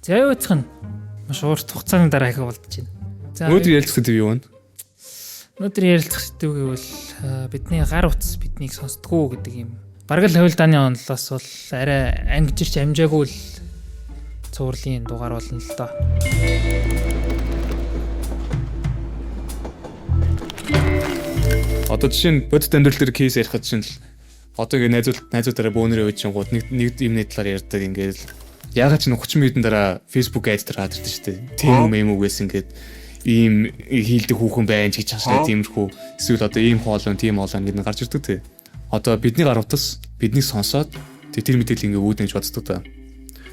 За яваадах нь маш урт хугацааны дараа ахиа болдож байна. За Өнөөдөр ярилцах гэдэг юу вэ? өнөөдөр ярилцах сэдв гэвэл бидний гар утас биднийг сонсдгоо гэдэг юм. Бараг л хавилдааны онолоос бол арай ангижирч амжаагүй л цувралын дугаар болно л доо. Одоо жишээ нь бодит амьдрал дээр кейс ярихад чинь л одоо ингэ найзуудаараа бөөнөрөө үйж гингууд нэг юмны талаар ярьдаг ингээд яагаад ч 30 минутын дараа Facebook ad дээр хаад ирдэ шүү дээ. Тийм юм үгээс ингээд ийм хийлдэг хүүхэн байна ч гэж хашаа тиймэрхүү эсвэл одоо ийм хоолон тийм хоолон гэдэг нь гарч ирдэг те. Одоо бидний гар утас биднийг сонсоод тэр мэдээлэл ингээд үүднэж боддог та.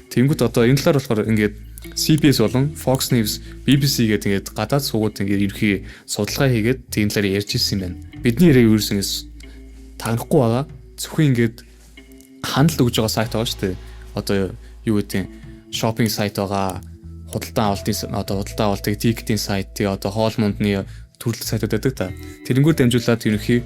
Тэнгүүд одоо энэ талаар болохоор ингээд CBS болон Fox News, BBC гэдэг ингээд гадаад суугууд ингээд ерхий судалгаа хийгээд тийм талаар ярьж ирсэн юм байна. Бидний яриаг ерөөсөн танихгүй байгаа. Зөвхөн ингээд хандлт өгж байгаа сайт байгаа шүү дээ. Одоо юу гэдэг шопинг сайт байгаа, худалдан авалтын тикетийн сайт, одоо хоол мондны төрөлх сайтууд байдаг та. Тэрэнгүүр дамжуулаад ерөнхий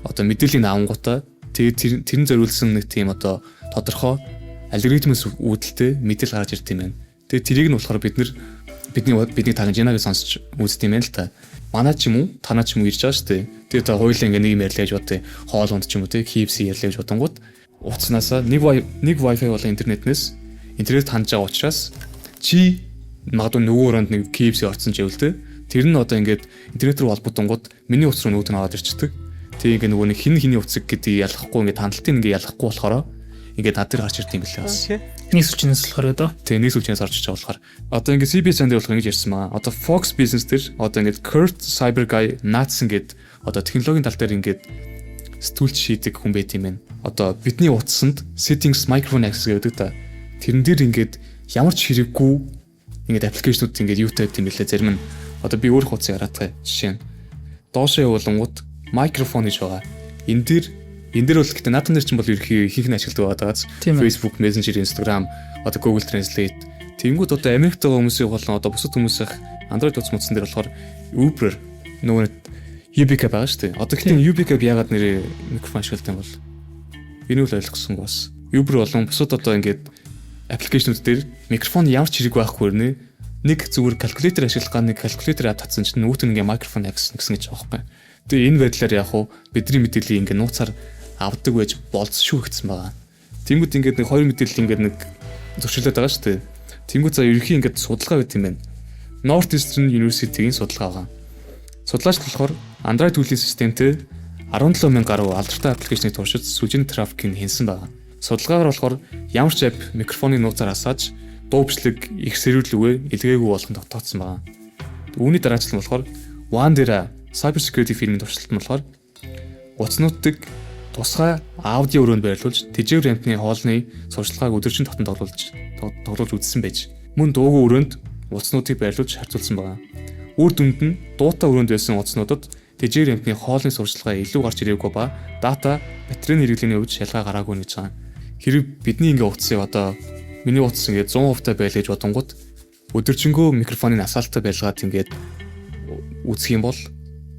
одоо мэдээллийн авангуудаа тэрэн зориулсан нэг тийм одоо тодорхой алгоритмээс үүдэлтэй мэдээлэл гарч ирд юм байна. Тэгээ тэрийг нь болохоор бидний тагнаж яана гэж сонсч үзт юм байна л та. Манай ч юм уу, танаа ч юм уу ирж байгаа шүү дээ. Тэгээ та хоёулаа ингээ нэг юм ярьлаа гэж бодъё. Хоолонд ч юм уу те KFC ярьлаа гэж бодонгууд утаснасаа нэг Wi-Fi болон интернет хандж байгаа учраас чи магадгүй нөгөө өрөөнд нэг KFC орсон ч явал те. Тэр нь одоо ингээд интернет рүү холбогдонгууд миний утас руу нөгөөд нь аваад ирчихдэг. Тэгээ ингээ нөгөө нэг хиний утсыг гэдэг ялахгүй ингээ хандлтын ингээ ялахгүй болохоор ингээд над дээр гарч ирд юм билээ бас. Нийс хүчнээс болохоор одоо. Тэгээ нийс хүчнээс орж иж байгаа болохоор. Одоо ингээд CBS дээр болох ингэж ярьсан маа. Одоо Fox Business дээр одоо ингээд Kurt Cyberguy Natson гээд одоо технологийн тал дээр ингээд сэтгүүлч шийдэг хүн байт юм байна. Одоо бидний утсанд settings microphone access гэдэг та. Тэрэн дээр ингээд ямар ч хэрэггүй ингээд аппликейшнууд ингээд юу тавьд юм бэлээ зарим нь. Одоо би өөр утсыг хараадгаа жишээ нь. Доошоо явуулангууд microphone гэж байгаа. Энэ дээр бол гэхдээ наадхан дээр чинь бол ерхий ихэнх нь ашигладаг байгааз Facebook, Messenger, Instagram, одоо Google Translate. Тэнгүүд одоо Америкт байгаа хүмүүсийн болон одоо бусад хүмүүсийн Android утас модсон дээр болохоор Uber нөгөө UBK байгаа шүү дээ. Одоо гэхдээ UBK яагаад нэрээ микрофон ашигладаг юм бол энэ үл ойлгосонгүй бас. Uber болон бусад одоо ингээд аппликейшнүүд дээр микрофон ямар ч хэрэг байхгүй нэ. Нэг зүгээр калькулятор ашиглах гал нэг калькулятор татсан чинь нүүт ингээ микрофон гэсэн гэж байгаа байхгүй. Тэгээ энэ байдлаар яг хуу бидний мэдээллийг ингээ нууцаар авдаг байж болцсон шүү гэсэн байгаа. Тэнгүүд ингээд нэг хоёр мэдээлэл ингээд нэг зуршилаад байгаа шүү дээ. Тэнгүүд за ерөнхий ингээд судалгаа байт юм байна. Northeastern University-ийн судалгаа байгаа. Судлаач болохоор Android төлөвлөлийн системтэй 17,000 гаруй алдартай аппликейшнийг туршиж сүлжээний трафикийг хийсэн байгаа. Судалгаагаар болохоор ямар ч app микрофоны нууцаар асааж дуу бичлэг их сэрүүлгүй илгээгүй болгон тогтооцсон байгаа. Үүний дараачлал болохоор One дээр cyber security firмийн туршилт нь болохоор утаснуудыг тусгай аудио өрөөнд байрлуулж тэжээвэр амтны хоолны сурчлагыг өдөржин татан тоглуулж үзсэн байж мөн дуугүй өрөөнд утаснуудыг байрлуулж харьцуулсан байгаа. Үр дүнд нь дуутай өрөөнд байсан утаснуудад тэжээвэр амтны хоолны сурчлагаа илүү гарч ирээгүй ба дата батарейн хэрэглээний хувьд шалгаа гараагүй гэж байгаа. Хэрэг бидний ингээ утсыг одоо миний утас ингээ 100% та байлгаж бодонгууд өдөржингөө микрофоны асаалттай байлгаад ингээд үзэх юм бол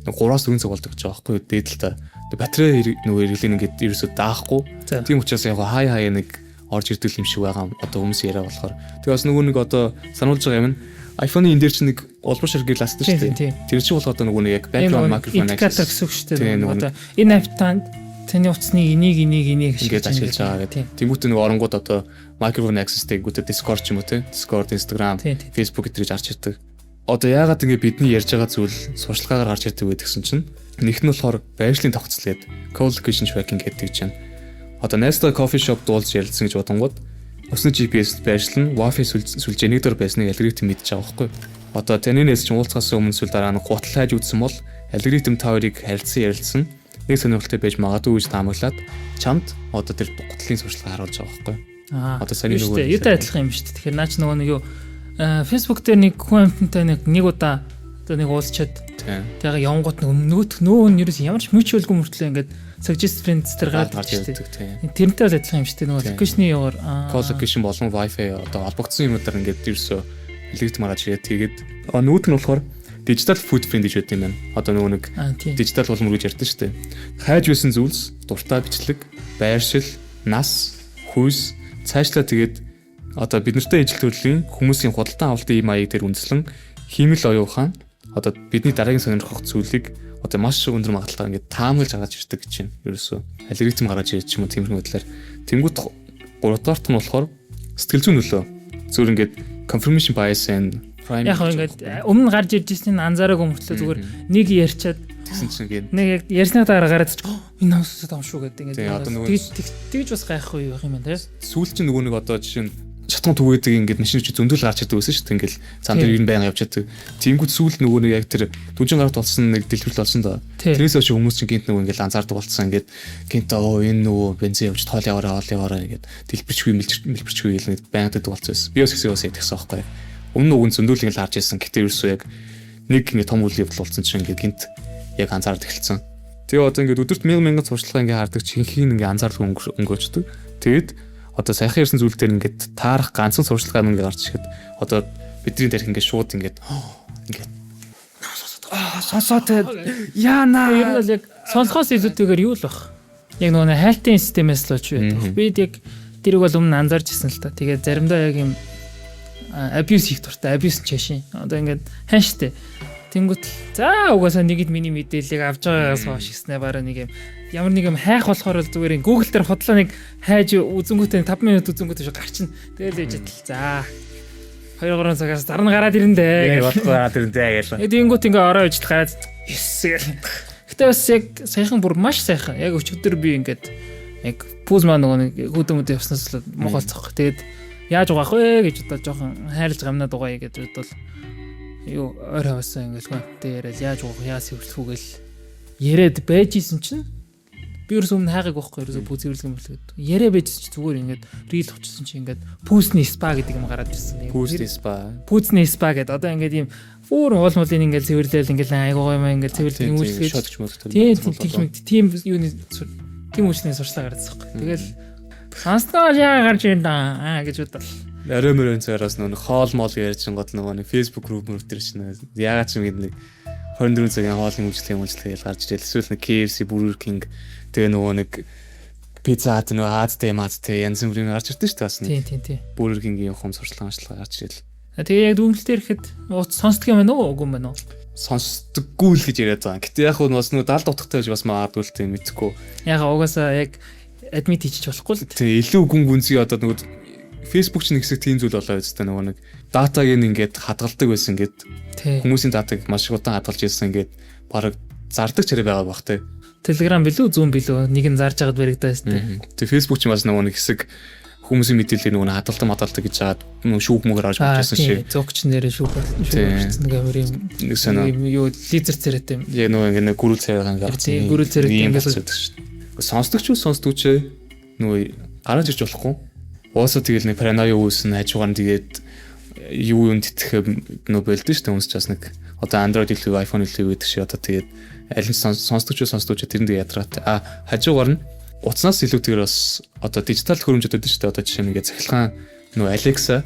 3-4 цаг болдог гэж байгаа байхгүй юу дээд л та. Батарей нөгөө хэрэглэн ингээд ерөөсөө даахгүй. Тийм учраас яг хай нэг орж ирдэг юм шиг байгаа одоо хүмүүс яриа болохоор. Тэгээ бас нөгөө нэг одоо сануулж байгаа юм нь iPhone-ийн энэ дээр чинь нэг олбор ширхэг гластай шүү дээ. Тэр чинь бол одоо нөгөө нэг яг background microphone access гэсэн үг шүү дээ. Одоо энэ апп таны утасны энийг ингэж ашиглаж байгаа гэдэг. Тэнгүүтээ нөгөө оронгууд одоо microphone access тэггүүтээ Discord ч юм уу те. Discord, Instagram, Facebook гэдгийг гарч ирдэг. Одоо яагаад ингэ бидний ярьж байгаа зүйл сурчлагаагаар гарч ирдэг вэ гэсэн чинь нэг нь болохоор байршлын тогтцол гэдэг co-location tracking гэдэг чинь. Одоо Nestle coffee shop дуулж ярилцсан гэж бодонгууд өснө GPS байршил нь Wi-Fi сүлжээний дээр байсныг алгоритм мэдж байгаа байхгүй. Одоо таны нээс чинь уулзахаас өмнө сүл дараа нь гутал хайж үзсэн бол алгоритм та хоёрыг харилцан ярилцсан нэг сонирхолтой байж магадгүй гэж таамаглаад чамд одоо тэр гутлын сурчлага харуулж байгаа байхгүй. Одоо сайн нөгөө юутай адилхан юм шүү дээ. Тэгэхээр наач нөгөө нэг юу Facebook дээр нэг хүн амттай нэг удаа одоо нэг уулзчаад тэгээ явангууд нөө нь ерөөс ямар ч mutual-гүй мөртлөө ингээд suggest friends дээр гарч ирдэг тийм. Тэрнтэй л адилхан юм шүү дээ. Нөгөө location-ы яваар co-location болон Wi-Fi одоо холбогдсон юмудаар ингээд ерөөсөө алгоритм гараад ирээд тэгээд нүүд нь болохоор digital footprint гэж байдаг юм байна. Одоо нөгөө нэг digital болмор гэж ярьдаг шүү дээ. Хайж байсан зүйлс, дуртай бичлэг, байршил, нас, хүйс цаашлаа тэгээд одоо бид нартай ижил төрлийн хүмүүсийн худалдан авалтын ийм маяг дээр үндэслэн хиймэл оюун ухаан одоо бидний дараагийн сонирхох зүйлийг одоо маш өндөр магадaltaгаар ингээд таамаглаж гаргаж ирдэг гэж байна. Ерөөсөө алгоритм гаргаж ирж юм уу тиймэрхүү байдлаар. Тэнгүүт 3-р нь болохоор сэтгэл зүйн нөлөө. Зүгээр ингээд confirmation bias and prime. Яг ингээд өмнө гарч ирж ирсэн анзаараагүй мөртлөө зүгээр нэг ярьчаад тэгсэн чинь гээд нэг яг ярьсны дараа гараад ч энэ хаусаад авах шүү гэдэг ингээд тэгж бас гайхгүй байх юм байна тий. Сүүл чинь нөгөө нэг одоо жишээ нь шатган түгээдэг ингээд машин чи зөндөл гарч ирдэг байсан шүү дээ ингээл зам дээр ер нь байнга явж чаддаг. Тэнгүүд сүүл нөгөө нэг яг тэр дүнжин гарт болсон нэг дэлгэрэл болсон да. Тэрээс хойш хүмүүс чинь гинт нөгөө ингээд анзаардаг болсон ингээд гинт энэ нөгөө бензин явж тоол яваараа ингээд дэлбэрчгүй мэлбэрчгүй гэл байнгадаг болсон байсан. Би бас хэсэг ядчихсан байхгүй. Өмнө нөгөө зөндөл ингээд харж ирсэн. Гэтэ ерөөсөө яг нэг ингээд том үйл явдал болсон чинь ингээд гинт яг анзаардаг эхэлсэн. Тэгээ одоо ингээд өдөрт 1000 сурчлага ингээд хардаг чихийн ингээд анзаардаг өнгөөчдөг. Тэгээд одоо сайхан ярьсан зүйл дээр ингээд таарах ганцхан сурчлага ингээд гарч ирэхэд одоо бидний тарих ингээд шууд ингээд сонсоод яана ер нь бол яг сонсохоос илүүтэйгээр юу л баг. Яг нөгөө хайлтын системээс л ч байдаг. Бид яг тэрийг бол өмнө анзаарч ирсэн л та. Тэгээд заримдаа яг юм абьюз хийх дуртай, абьюз чашин. Одоо ингээд хань штэ. Тэнгүүт за угаасаа нэгэд миний мэдээллийг авч байгаагаас хойш гиснэ бараа нэг юм ямар нэг юм хайх болохоор л зүгээр Google дээр хотлоо нэг хайж үзэнгүүтээ 5 минут үзэнгүүтээ шүү гарчин. Тэгэл ээж идэл. За 2-3 цагаас дараа нь гараад ирэндээ гэж бодгоо гараад ирэндээ гэж. Тэнгүүт ингээ ороо ижил гараад yes. Гэтэ бас яг сайхан бүр маш сайхан. Яг өчигдөр би ингээд яг пүүз маа нөгөө хөдөөмөд явснаас л моголцох. Тэгээд яаж угаах вэ гэж одоо жоохон хайрлаж гамнаад угаая гэж бодвол юу орой хавсан ингээл гэнтэй яриад яаж уух яас хөвлөхүүгээл яриад байж исэн чинь би ерөөс өмнө хайгаг байхгүй ерөөсө пүүз эвэрлэг мөлгээд яриа байжсэн чинь зүгээр ингээд рил очсон чинь ингээд пүүсний спа гэдэг юм гараад ирсэн. Пүүсний спа гэдэг одоо ингээд ийм өөр уул муулын ингээд цэвэрлээл ингээд айгуу юм ингээд цэвэрлэх юм үйлчлэгээ тийм юуны тийм үйлчлэгийн сурчлага гараад байгаа. Тэгэл санснаа яа гарч ирэн да гэж бодлоо. Орой мөрөн цагаараас нөгөө хоол моол ярьж гот нөгөө Facebook group мөрөөр чинь яагаад ч юм нэг 24 цагийн хоолны үйлчлэгээ гарч ирэл эсвэл нэг KFC Burger King тэгээ нөгөө нэг пицца хат нөгөө хаадтай маадтай янз бүрийн гарч ирдэ шүү дээ бас нэг. Тийм. Burger King-ийн хом сурчлага гарч ирэл. Тэгээ яг дүнэлтээр ихэд сонсдог юм байна уу үгүй юм байна уу? Сонсдоггүй л гэж яриад байгаа. Гэтэ яг нь бас нөгөө 70 утгатай гэж бас маадгүй л тийм мэдхгүй. Яг угаасаа яг адмит хийчих болохгүй л. Тэгээ илүү гүн гүнзгий одоо нөгөө Facebook ч нэг хэсэг тийм зүйл болоо үстэй нөгөө нэг датаг ингээд хадгалдаг байсан ингээд хүмүүсийн датаг маш их удаан хадгалж ирсэн ингээд баг зардаг чараа байгаа бах те. Telegram билүү Zoom билүү нэг нь зарж байгаад баригдаас те. Тэгээ Facebook ч бас нөгөө нэг хэсэг хүмүүсийн мэдээлэл нөгөө хадгалдаг гэж хаад нөгөө шүүх мөгөр авч авчихсан шиг. Зогч нэрээ шүүх болсон нэг амар юм юу лизер царайтай юм. Яг нөгөө ингээд гүрүүл царайгаа гаргасан. Гүрүүл царайтай ингээд сонсдогч нөгөө гараж ирж болохгүй. Уусаа тэгэл нэг параноя үүснэ хажуугаар нь тэгээд юу юм тэтгэх нөө болдсон шүү дээ хүмүүс ч бас нэг одоо Android илүү iPhone илүү гэдэг шиг одоо тэгээд аль нь сонсдогч тэрэнд ядраатай хажуугаар нь утаснаас илүүтэйгээр бас одоо дижитал хөрөмжүүд өгдөө шүү дээ одоо жишээ нь ингээд цахилгаан нөө Alexa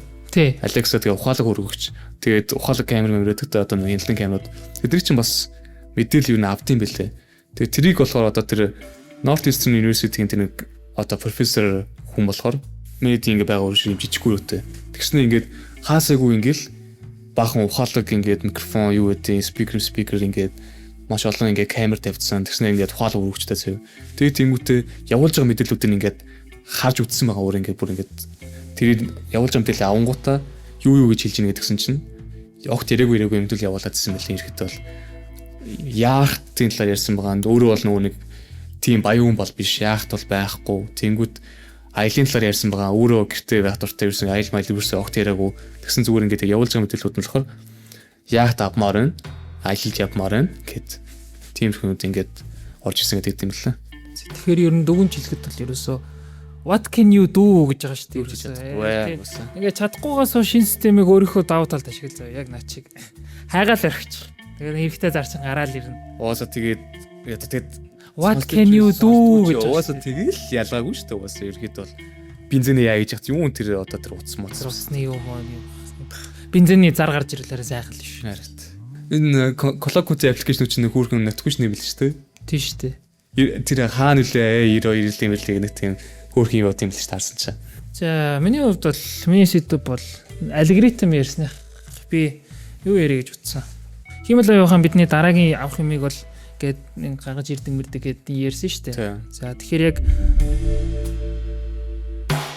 тэгээ ухаалаг хөргөгч тэгээд ухаалаг камер мөрөдөгтэй одоо нэг хяналтын камерууд тэдний чинь бас мэдээлэл юу н автын бэлээ тэгээд трийг болохоор одоо тэр Northeastern University-ийн тэр нэг одоо профессор хүн болохоор медиа ингээ байгаа үр жижиггүүрөөтэй. Тэгснэ ингээд хаасаагүй ингээл баахан ухаалаг ингээд микрофон юу гэдэг спикер ингээд маш олон ингээ камер тавьдсан. Тэгснэ ингээд ухаалаг өргөжтэй зав. Тэгээд тэнгуүтээ явуулж байгаа мэдээллүүдийг ингээд харж үзсэн байгаа өөр ингээд бүр ингээд тэр явуулж байгаа мэдээлэл авангуудаа юу гэж хэлж ийн гэдгсэн чинь огт ирээгүй мэдээлэл явуулаад ирсэн байл ирэхэд бол яахтын талаар ярьсан байгаа. Өөрөө бол нөгөө нэг тийм баян хүн бол биш. Яахт бол байхгүй. Тэнгуүт аялын талаар ярьсан байгаа. Өөрөө гэртээ байх дуртай ерсэн аял майл ерсэн огт яриаггүй. Тэгсэн зүгээр ингээд явуулж байгаа мэдээлэлүүд нь болохоор яахт авмаар байна. Аялалд явмаар байна гэд тийм хүмүүс ингээд орж ирсэн гэдэг юм лээ. Тэгэхээр ер нь дүгнж хэлэхэд бол ерөөсөө what can you do гэж байгаа шүү дээ. Ингээд чадахгүйгаас шинэ системийг өөрийнхөө давуу талд ашиглаж байгаа. Яг наа чиг хайгаал өргөч. Тэгэхээр хэрэгтэй зарчин гараал ирнэ. Уусаа тэгээд what can you do гэж уусаа тэгэл ялгаагүй шүү дээ. Уусаа ерхэд бол бензиний яа гэж яхад юм тэр одоо тэр утас усны юу бензиний зар гарч ирлээрээ сайхан л шүү. Харин энэ колокути аппликейшн чинь хүүхэн нотгүйч нэмэл шүү дээ. Тийм шүү дээ. Тэр хаана нөлөө 92 ирэл юм бэлээ нэг тийм хөөрхөн юу тийм л таарсан чаа. За миний хувьд бол миний сэдв бол алгоритм ярьсных би юу ярих гэж утсан. Хиймэл оюухан бидний дараагийн авах юмыг бол гээд гаргаж ирдэг мэрдэг гээд ярьсан шүү дээ. За тэгэхээр яг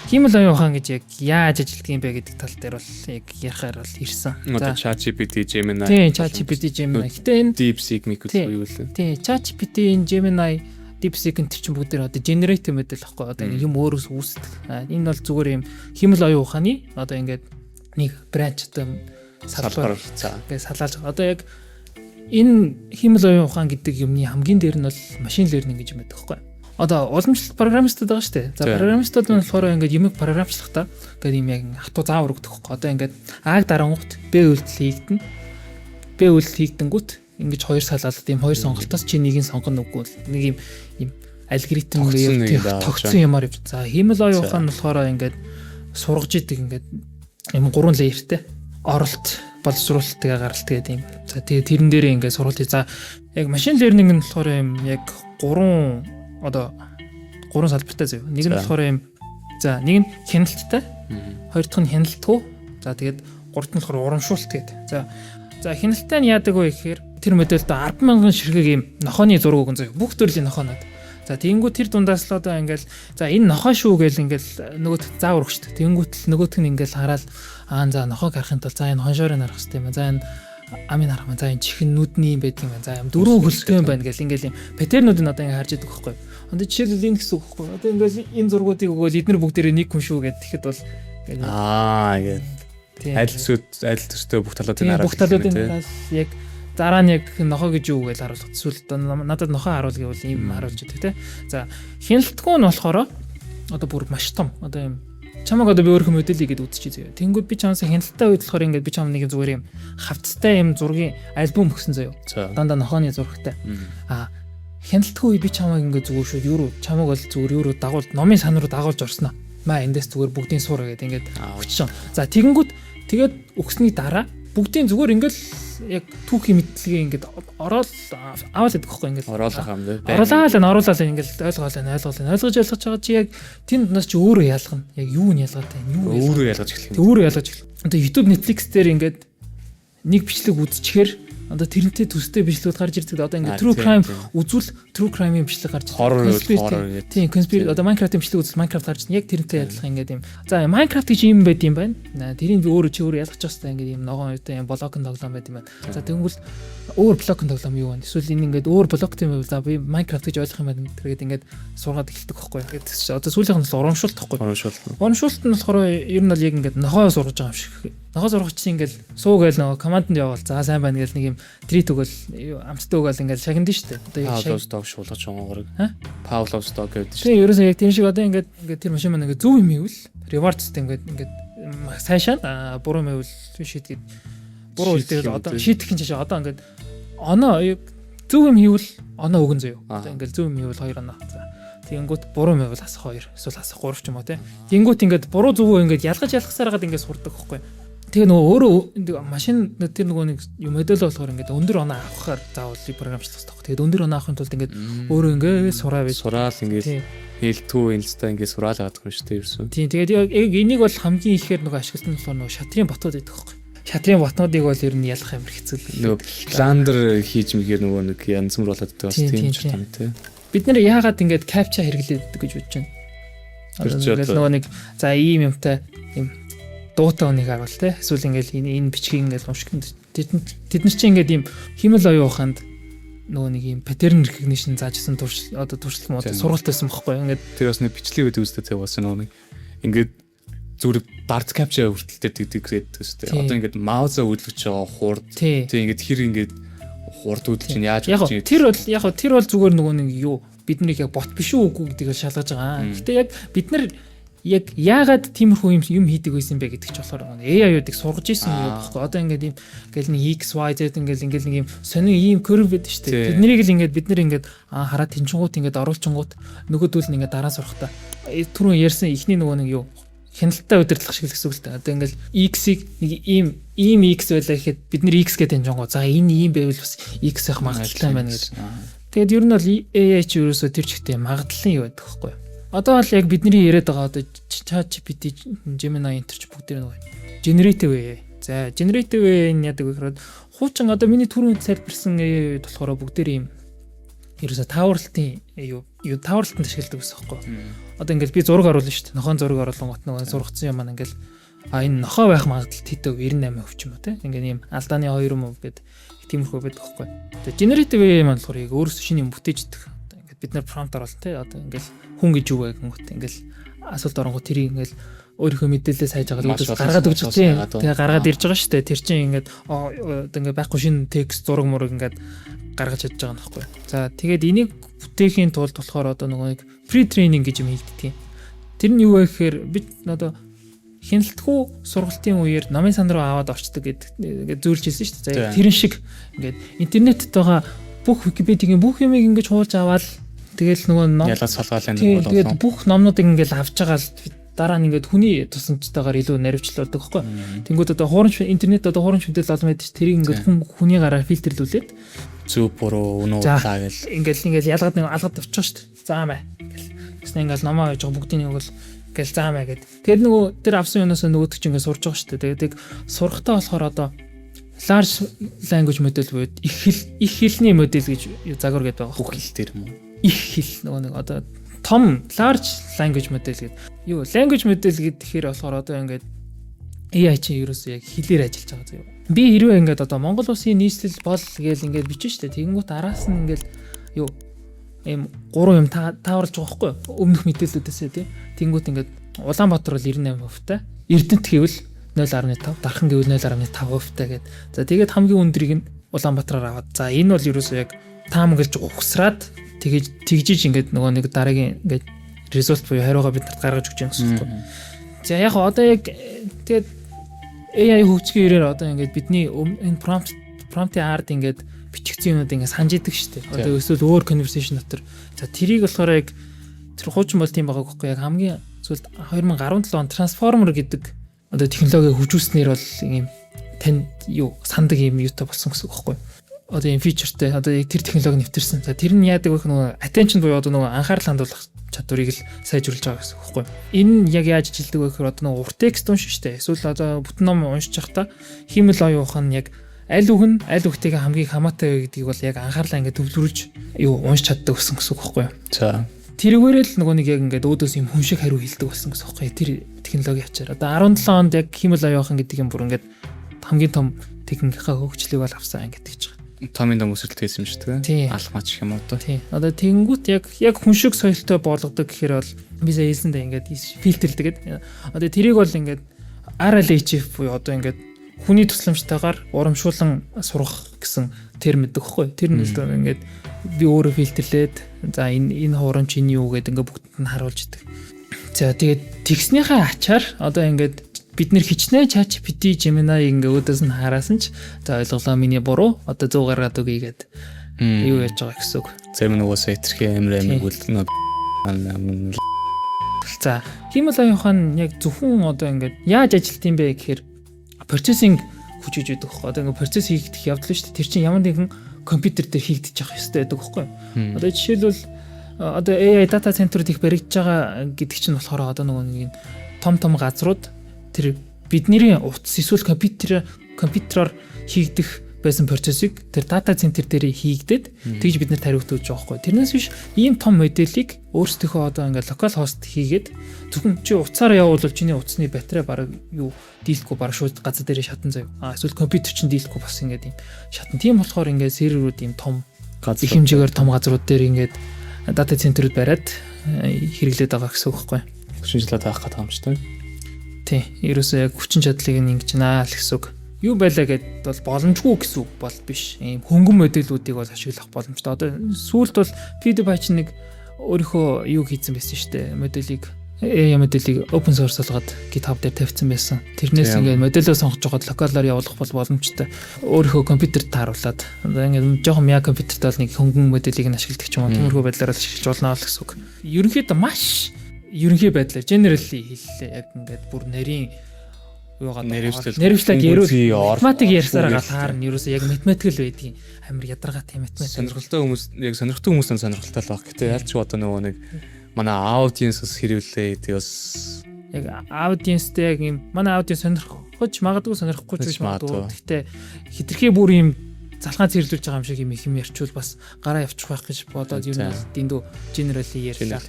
хиймэл оюухан гэж яг яаж ажилтдаг юм бэ гэдэг тал дээр бол яг ярихаар бол ирсэн. Одоо ChatGPT, Gemini. Тийм, ChatGPT, Gemini. Гэтэ энэ DeepSeek юу вэ? Тийм, ChatGPT, Gemini, DeepSeek энэ чинь бүгд одоо generate мэдэл واخхой. Одоо юм өөрөөс үүсдэг. Энэ бол зүгээр юм хиймэл оюухан ухааны одоо ингээд нэг бранч одоо салбар гэж салааж. Одоо яг энэ хиймэл оюун ухаан гэдэг юмны хамгийн дээр нь бол машин лернинг гэж юм байдаг байхгүй. Одоо уламжлалт программистууд байгаа шүү дээ. За программистууд нь болохоор ингээд юмыг програмчлахдаа ингээд юм яг хатуу заавар өгдөг байхгүй. Одоо ингээд А-г дарангуут Б үйлдэл хийгдэн. Б үйлдэл хийгдэнгүүт ингээд хоёр салаалт ийм хоёр сонголтоос чи нэгийг сонгоно үгүй нэг юм алгоритм тогтсон юмар явж. За хиймэл оюун ухаан нь болохоор ингээд сургаж идэг ингээд юм 3 layerтэй оролт боловсруулалтыг гаргалт гэдэг юм. За тэгээ тэрэн дээрээ ингээд сургалт. За яг машин лернинг нь болохоор юм яг 3 салбартай зав. Нэг нь болохоор юм за нэг нь хяналттай. Хоёр дахь нь хяналтгүй. За тэгээд гурав нь болохоор урамшуулалт гэдэг. За хяналттай нь яадаг вэ гэхээр тэр модельд 10,000 ширхэг юм нохооны зураг өгөн зав. Бүх төрлийн нохоонод. За тэгэнгүүт тэр дундаас л одоо ингээл за энэ нохоо шүү гээл ингээл нөгөөт заавар өгчтэй. Тэгэнгүүт л нөгөөт нь ингээл хараад за нохоог харахын тулд за энэ хоншоорыг харах хэрэгтэй юм. За энэ амын харах юм. За энэ чихэн нүдний юм байдаг юм. За юм дөрөв хөлтэй юм байна гэл ингээл юм паттернуудыг одоо ингээ харж идэг байхгүй. Одоо жишээлбэл энэ гэсэн үг байхгүй. Одоо ингээл энэ зургуудыг өгөөл эдгээр бүгдээрээ нэг хүн шүү гэд тэгэхэд бол ингээд адил төстэй бүх талуудыг харуулж бүх талуудыг хараас яг дараа нь яг нохоо гэж юу гэж харуулах. Эсвэл надад нохоо харуул гэвэл ийм харуулж идэг те. За хяналтгүй нь болохоор одоо бүр маш том одоо юм чамаг одоо би өөрхөн модельийг гээд үзчихье заяа. Тэнгүүд би чамаас хяналттай үед болохоор ингээд би чам нэг зүгээр юм хавцтай юм зургийн альбом өгсөн заяа. Дандаа нохооны зурагтай. Хяналтгүй үед би чамаг ингээд зүгээр шүү юу чамаг бол зүгээр юу дагуул номын сан руу дагуулж орсноо. Маа эндээс зүгээр бүгдийн суур гэдэг ингээд өчсөн. За тэгэнгүүт тэгээд өгсний дараа бүгдийн зүгээр ингээд яг түүхийн мэдлэгээ ингээд ороод аваад байдаг байхгүй ингээд оруулах юм дээ. Оруулаад ингээд ойлгож байгаа чи яг тэнд нас чи өөрөө ялгана. Яг юу нь ялгаатай юу өөрөө ялгаж эхлэх юм. Өөрөө ялгаж эхлэх. Одоо YouTube Netflix дээр ингээд нэг бичлэг үзчихээр одоо тэрнтэй төстэй бичлэгүүд гарч ирдэг. Одоо ингээд true crime үзвэл true crime-ийн бичлэг гарч ирдэг. Тийм conspiracy одоо Minecraft-ийн бичлэг үзвэл Minecraft гарч ирнэ. Яг тэрнтэй адилхан ингээд юм. За Minecraft гэж юм байд юм байна. Тэрийг би өөрөө ялгах гэж байна ингээд юм ногоон үедээ юм блокын тоглоом байд юм байна. За тэгвэл өөр блокын тоглоом юу вэ? Эсвэл энэ ингээд өөр блокт юм байвал за би Minecraft гэж ойлгох юм байна. Тэгээд ингээд сургаад эхэлдэг байхгүй. Тэгээд одоо сүүлийнх нь урамшуулт байхгүй. Урамшуулт нь болохоор ер нь бол яг ингээд нохоо сургаж байгаа юм шиг. Нохоо сургач чинь ингээд суугээл нөгөө команданд яваал за сайн байна гэж нэг юм трит өгөөл амттай өгөөл ингээд шагнад нь шүү дээ. Одоо яг сток шуулгаж байгаагаар. Pavlov stock гэдэг шүү. Тийм ерөөсөө яг тийм шиг одоо ингээд тэр машин маань ингээд зөв юм ивэл rewardsтэй ингээд сайшаа буруу юм ивэл шийдгээд буруу үлдээд одоо шийдэх юм чашаа одоо ингээд оноо зөв юм хийвэл оноо өгөн заяа. Одоо ингээд зөв юм хийвэл 2 оноо. За тэгэнгүүт буруу юм ивэл асах 2 эсвэл асах 3 ч юм уу те. Тэгэнгүүт ингээд буруу зөвөө ингээд ялгахсаар хагаад ингээд сурдаг байхгүй. Тэгээ нөгөө өөрөө машин тэр нөгөө нэг модель болохоор ингээд өндөр оноо авахаар заавал програмчлах хэрэгтэй байхгүй. Тэгээд өндөр оноо авахын тулд ингээд өөрөө ингээд сураал ингээд хэлтүү инста ингээд сураал авах юм шүү дээ ерөөсөн. Тийм тэгээд яг энийг бол хамгийн ихээр нөгөө ашигласан нь болохоор нөгөө шатрын ботууд байдаг байхгүй. Шатрын ботнуудыг бол ер нь ялах амар хэцүү л. Нөгөө бландер хийж мэгээр нөгөө нэг янз бүр болоод байгаа бас тийм ч юм тий. Бид нэр яагаад ингээд капча хэрэглэдэг гэж бодож байна. Одоо нөгөө нэг за ийм юмтай юм дуутай хүнийг харуул те эсвэл ингээл энэ бичгийг ингээл унших тэд нар чинь ингээд ийм хиймэл оюун ухаанд нөгөө нэг ийм паттерн recognition заажсан туршлага мод сургалт байсан байхгүй ингээд тэр бас нэг бичлэг үүд үздэг те бас нөгөө нэг ингээд зүгээр dart capture хүртэлтэй тэгдэг гэдэг шүү дээ. Одоо ингээд мауза хөдөлгөж байгаа хурд тийм ингээд хэр ингээд хурд хөдөлж чинь яаж хөдөлж чинь тэр бол зүгээр нөгөө нэг юу биднийг яг бот биш үгүй гэдгийг шалгаж байгаа. Гэтэ яг бид нар яг яагаад тиймэрхүү юм хийдэг байсан бэ гэдэг ч болохоор AI-уудыг сургаж исэн юм байхгүй. Одоо ингээд ийм ингээл нэг X Y Z ингээл нэг ийм сонин ийм curve байдаг шүү дээ. Тэднийг л ингээд бид нар ингээд хараад тэнчингууд ингээд оруулчингууд нөгөөдөл нь ингээд дараа сурахтаа түрүүн ярьсан ихний нөгөө нэг юу хяналттай удирдлах шиг л гэсэн үг л дээ. Одоо ингээл X-ийг нэг ийм X байлаа гэхэд бид нар X гэдэг тэнчингууд за энэ ийм байвал бас X авах магадлалтай байна гэж. Тэгээд ер нь бол AI ч ерөөсөө тэр чигтээ магадлалын юу байдаг байхгүй. Одоо бол яг бидний яриад байгаа одоо ChatGPT, Gemini энэ ч бүгд нэг generative AI. За generative AI нь яадаг вэ гэхээр хуучин одоо миний түрүүнд сайжирсан AI болохоор бүгдээр ийм ерөөсө тааварлтын тааварлтанд ашигладаг гэсэн юм байна. Одоо ингээл би зураг оруулна шүү дээ. Нохоон зураг оруулангууд нөгөө зургацсан юм маань ингээл энэ нохоо байх магадлал тэтэв 98% ч юм уу те. Ингээл ийм алдааны 2% гэдэг тиймэрхүү байдаг байхгүй. Тэгээ generative AI маань болохоор яг өөрөөсөө шинэ юм бүтээж идэх. Ингээд бид нар prompt оруулна те. Одоо ингээл хүн гэж юу вэ гэнгүүт ингээл асуулт оронгууд тэрийг ингээл өөрийнхөө мэдээлэлээ сайж байгаа зүйлээс гаргаад өгч чинь. Тэгээ гаргаад ирж байгаа шүү дээ. Тэр чинь ингээд одоо ингээд байхгүй шинэ текст зураг мураг ингээд гаргаж чадж байгаа нөхгүй. За тэгээд энийг бүтээхийн тулд болохоор одоо нэг pre-training гэж юм хийгддэг. Тэр нь юу вэ гэхээр бид одоо хяналтгүй сургалтын үеэр намын сан руу аваад орчдөг гэдэг зөвлөж хэлсэн шүү дээ. Тэрэн шиг ингээд интернетд байгаа бүх Википедигийн бүх юмыг ингээд хуулж аваад тэгэл нөгөө ном ялгаж салгаалын нэг бол тэгээд бүх номнуудыг ингээд авч байгаа л дараа нь ингээд хүний тусламжтайгаар илүү наривчлуулдаг байхгүй. Тэнгүүд одоо хуурамч интернет одоо хуурамч мэдээлэл олон байдаг ш. Тэрийг ингээд хүний гараар фильтрлүүлээд зөв буруу өнөө удаа гэл ингээд ялгаад нэг алгад авчих ш. Заамаа гэл. Гэснээр ингээд номоо байж байгаа бүгдийн нэг бол гэл заамаа гэд. Тэр нөгөө тэр авсан юунаас нөгөөдөг чинь ингээд сурж байгаа ш. Тэгээд сурахтаа болохоор одоо large language model буюу их хэлний модель гэж загвар гэдэг байгаа. Бүх хэл дээр юм уу? Их хэл нөгөө нэг одоо том large language model гэдэг. Юу language model гэхээр болохоор одоо ингээд AI чинь ерөөсөө яг хэлээр ажиллаж байгаа заяа. Би хэрвээ ингээд одоо Монгол улсын нийслэл бол гээл ингээд бичэн штэ. Тэгэнгүүт араас нь ингээд юу ийм 3 юм тааварлаж байгаа хгүй өмнөх мэдээллүүдээсээ тий. Тэгэнгүүт ингээд Улаанбаатар бол 98% та. Эрдэнэт гэвэл 0.5, Дархан гэвэл 0.5% та гэд. За тэгээд хамгийн өндөрийг нь Улаанбаатараар аваад. За энэ бол ерөөсөө яг таам гэлж ухсраад тэгжиж ингээд нөгөө нэг дараагийн ингээд результат буюу хариугаа бидэнд гаргаж өгч байгаа гэсэн үг. За яг одоо яг тэгээд AI хөгжихийн ирээр одоо ингээд бидний энэ prompt-ийн ард ингээд бичигдсэн юмнууд ингээд санаж идэг шүү дээ. Одоо эсвэл өөр conversation дотор. За тэрийг болохоор яг тэр хуучин бол тийм байгаа гэхгүй яг хамгийн зөвлөлт 2017 он Transformer гэдэг одоо технологиг хөгжүүлснээр бол ийм тань юу сандаг юм YouTube болсон гэсэн үг байхгүй. Одоо энэ фичертэй одоо яг тэр технологи нэвтэрсэн. За тэр нь яадаг вэ нөгөө attention буюу одоо нөгөө анхаарал хандуулах чадварыг л сайжруулж байгаа гэсэн үг байхгүй. Энэ нь яг яаж ажилтдаг вэ гэхээр одоо нөгөө урт текст уншиж штэ. Эсвэл одоо бүтэн ном уншиж байхдаа хиймэл оюух нь яг аль үг нь аль үгтэйгээ хамгийн хамаатай вэ гэдгийг бол яг анхаарлаа ингээд төвлөрүүлж юу уншиж чаддаг гэсэн үг байхгүй. За тэрүүгээр л нөгөө нэг яг ингээд өөдөөс юм хүн шиг хариу хэлдэг болсон гэсэн үг байхгүй. Тэр технологи ачаар одоо 17 онд яг хиймэл оюухан гэдэг юм бүр ингээд хамгийн том техникийнхаа хөгжлийг бол авсан ингээд гэж байгаа. Томын дом өсөлт хийсэн юм шүү дээ. Алхмаач юм уу одоо. Тийм. Одоо тэнгүүт яг хүн шиг соёлтой болгодог гэхээр бол би сая хэлсэндээ ингээд фильтрлдэг гэдэг. Одоо тэрийг бол ингээд RLHF буюу одоо ингээд хүний тусламжтайгаар урамшуулан сурах гэсэн терм гэдэг хэвгүй. Тэр нь л ингээд би өөрөө фильтрлээд за энэ хуурамч энэ юу гэдэг ингээд бүгд нь харуулж идэг. За тэгээд тэгснийхээ ачаар одоо ингээд бид нэр хичнээн ChatGPT, Gemini ингээ өөдөөс нь хараасан ч за ойлголоо миний буруу одоо 100 гаргаад өгье гэд юу яаж байгаа гэсэн үг. Зарим нөгөөсөө итерхээ амир үлдэнэ. За хиймэл оюухан яг зөвхөн одоо ингээ яаж ажилт юм бэ гэхээр процессинг хүчиж өгдөг хөөх. Одоо ингээ процесс хийгдэх явдал шүү дээ. Тэр чинь ямар нэгэн компьютер дээр хийгдэж явах ёстой байдаг хөхгүй. Одоо жишээлбэл одоо AI data center-д их баригдаж байгаа гэдэг чинь болохоор одоо нөгөө нэг том газрууд тэр бидний утас эсвэл компьютероор хийгдэх байсан процессыг тэр дата центр дээр хийгдээд тэгж бид нар тариутуулж байгаа хгүй. Тэрнээс биш ийм том моделийг өөрсдийнхөө одоо ингээд локал хост хийгээд зөвхөн чи утсаар явуулвал чиний утасны батарей бараг юу дийлэхгүй бараг шууд газар дээр шатан заяа. Эсвэл компьютер чинь дийлэхгүй бас ингээд ийм шатан. Тийм болохоор ингээд серверүүд ийм том их хэмжээгээр том газрууд дээр ингээд дата центрүүд бариад хэрэглээд байгаа гэсэн үг байхгүй. Шинжилгээ таах гэдэг юм шүү дээ. Тий, ерөөсөө яг хүчин чадлыг ингэж наа л гэсэн үг. Юу байлаа гэд бол боломжгүй гэсэн үг бол биш. Ийм хөнгөн модулуудыг бол ашиглах боломжтой. Одоо сүүлд бол PewDiePie нэг өөрийнхөө юу хийсэн байсан шүү дээ. Модулийг AI модулийг open source болгоод GitHub дээр тавьсан байсан. Тэрнээс ингээд модулөө сонгож жоод локалаар явуулах бол боломжтой. Өөрийнхөө компьютерт тааруулаад одоо ингээд жоохон мяа компьютерт бол нэг хөнгөн модулийг нь ашигладаг ч юм уу. Тиймэрхүү байдлаар ашиглаж болно л гэсэн үг. Ерөнхийдөө маш ерөнхий байдлаар generally хэллээ яг ингээд бүр нарийн юугаад нэрвчлэг ярил математик ярьсараа галаар нь ерөөсөө яг математикл байдгийн амар ядаргаатай математик сонирхолтой хүмүүс яг сонирхдаг хүмүүс нь сонирхолтой л баг. Гэтэ ялч одоо нөгөө нэг манай аудиенсээс хэрвэлээ тэгээ бас яг аудиенстэй яг юм манай аудиенс сонирхож магадгүй сонирхгүй ч магадгүй. Гэхдээ хитрхээ бүр юм залхаа цэрлүүлж байгаа юм шиг юм их юм ярьчвал бас гараа явчих байх гэж бодоод ер нь дэндүү генерали ярьлаа.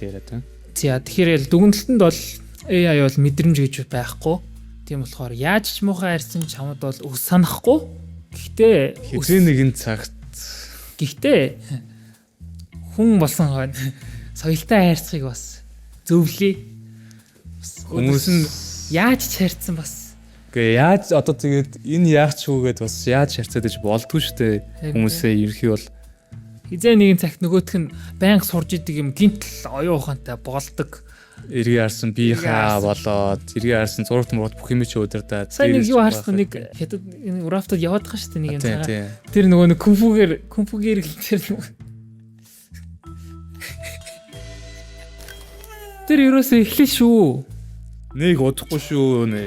За тэгэхээр дүгнэлтэнд бол AI бол мэдрэмж гэж байхгүй. Тийм болохоор яаж ч муухай хайрсан чамд бол өс санахгүй. Гэхдээ хэзээ нэгэн цагт хүн болсон хойно соёлтой хайрцахыг бас зөвлөе. Хүмүүс нь яаж ч хайрцсан бас. Гэхдээ яаж одоо тэгээд энэ яах ч үгээд бас яаж харьцаад иж болдгүй шүү дээ. Хүмүүсээ ерхий бол хизээ нэгэн цагт нөгөөх нь байнга сурж идэг юм гинтл оюун ухаантай болдог. Эргээ харсан би хаа болоод эргээ харсан зурагт мурагт бүх юм чи өдөрдөө. Сайн нэг юу харсан нэг хятад энэ рафтад яваад байгаа шүү дээ нэг юм цагаа. Тэр нөгөө нэг кунфугээр хэлчихэр нөгөө. Тэр ерөөсөө эхлэх шүү. Нэг удахгүй шүү нэ.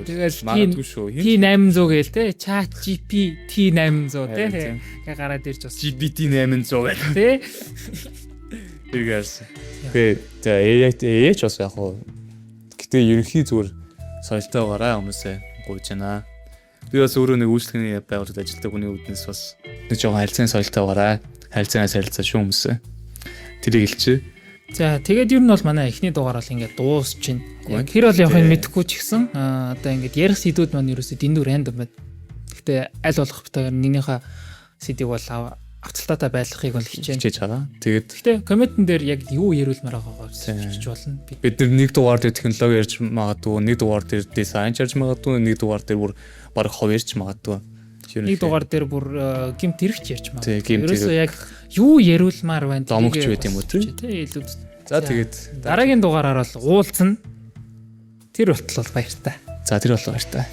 Тэгээд магадгүй шүү. T800 гээл те chat GP T800 те ингээ гараад ирж бас GPT 800 гэх те. Тэргээс. Тэгээд AI ч бас яг хуу. Гэтэ ерөнхий зүгээр соёлтой байгаараа хүмүүсээ гуйж байна. Би бас өөрөө нэг үйлчлэгний байгууллагад ажилладаг хүний үүднээс бас нэг жоохон харилцааны соёлтой байгаараа харилцаанаас харилцаа шүү хүмүүсээ. Тэрийг хэлчихэ. За тэгээд ер нь бол манай эхний дугаар бол ингээд дуусч байна. Яг хэр бол явахыг мэдэхгүй ч гэсэн одоо ингээд ярих сэдвүүд маань ерөөсөө дэндүү рандом байна. Гэхдээ аль болох битээр нэгнийхээ сэдвийг бол авцалтаатай байлгахыг бол хичээж байгаа. Тэгээд гэхдээ комментэн дээр яг юу ярилмаар байгаагаа хэлж болно. Бид нэг дугаар дээр технологи ярьж магадгүй, нэг дугаар дээр дизайн ярьж магадгүй, нэг дугаар дээр бүр баг хов ярьж магадгүй. Нэг дугаар дээр бүр гимт хэрэгч ярьж магадгүй. Ерөөсөө яг юу яриулмаар байна. Домогч байт юм уу тий? Илүү. За тэгээд дараагийн дугаараар бол уулзна. Тэр болтол баяртай. За тэр болоо баяртай.